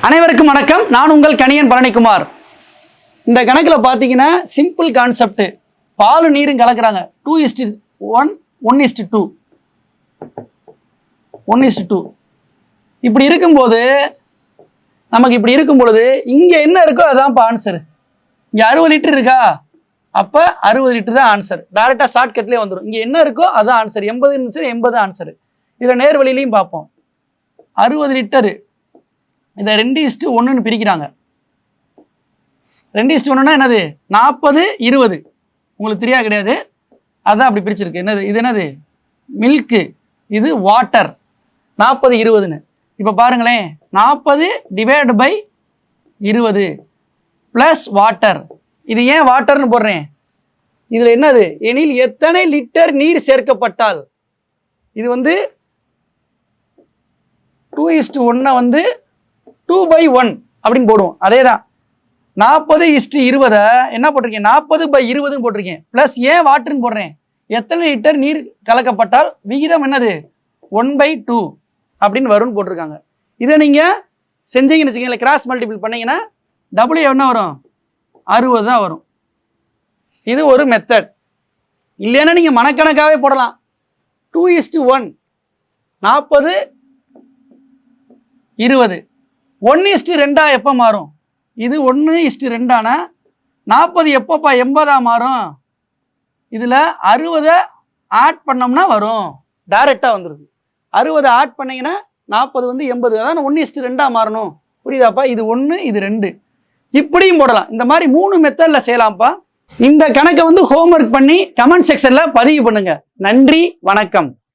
அனைவருக்கும் வணக்கம். நான் உங்கள் கணியன் பழனிக்குமார். இந்த கணக்கில் பார்த்தீங்கன்னா சிம்பிள் கான்செப்ட். பாலும் நீரும் கலக்கிறாங்க. 2:1 1:2 1:2 இப்படி இருக்கும்போது நமக்கு இப்படி இருக்கும் பொழுது இங்கே என்ன இருக்கோ அதுதான் ஆன்சர். இங்கே 60 லிட்டர் இருக்கா, அப்போ 60 லிட்டர் தான் ஆன்சர். டைரெக்டாக ஷார்ட்கட்லேயே வந்துடும். இங்கே என்ன இருக்கோ அதுதான் ஆன்சர். 80 இருந்துச்சு, 80 ஆன்சர். இதில் நேர் வழியிலையும் பார்ப்போம். 60 லிட்டரு இதை 2:1 பிரிக்கிறாங்க. 2:1 என்னது? 40 20. உங்களுக்கு தெரியாது கிடையாது, அதுதான் அப்படி பிரிச்சிருக்கு. என்னது இது? என்னது? மில்க்கு. இது வாட்டர். 40 20. இப்போ பாருங்களேன், 40 டிவைட் பை 20 ப்ளஸ் வாட்டர். இது ஏன் வாட்டர்னு போடுறேன்? இதில் என்னது? எனில் எத்தனை லிட்டர் நீர் சேர்க்கப்பட்டால். இது 2:1 2/1 அப்படின்னு போடுவோம். அதே தான் 40:20 என்ன போட்டிருக்கேன்? 40/20 போட்டிருக்கேன். ப்ளஸ் ஏன் வாட்டர்னு போடுறேன்? எத்தனை லிட்டர் நீர் கலக்கப்பட்டால் விகிதம் என்னது? 1/2 அப்படின்னு வரும்னு போட்டிருக்காங்க. இதை நீங்கள் செஞ்சீங்கன்னு வச்சுக்கீங்களா, கிராஸ் மல்டிபிள் பண்ணீங்கன்னா டபுள்யூ என்ன வரும்? 60 தான் வரும். இது ஒரு மெத்தட். இல்லைன்னா நீங்கள் மனக்கணக்காகவே போடலாம். 2:1 40 20 1:2 எப்போ மாறும்? இது 1:2 40 எப்போப்பா 80 மாறும்? இதில் 60 ஆட் பண்ணோம்னா வரும். டைரெக்டாக வந்துடுது. 60 ஆட் பண்ணீங்கன்னா 40 80. அதான் 1:2 மாறணும். புரியுதாப்பா? இது 1 இது 2 இப்படியும் போடலாம். இந்த மாதிரி 3 மெத்தடில் செய்யலாம்ப்பா. இந்த கணக்கை ஹோம்ஒர்க் பண்ணி கமெண்ட் செக்ஷனில் பதிவு பண்ணுங்க. நன்றி, வணக்கம்.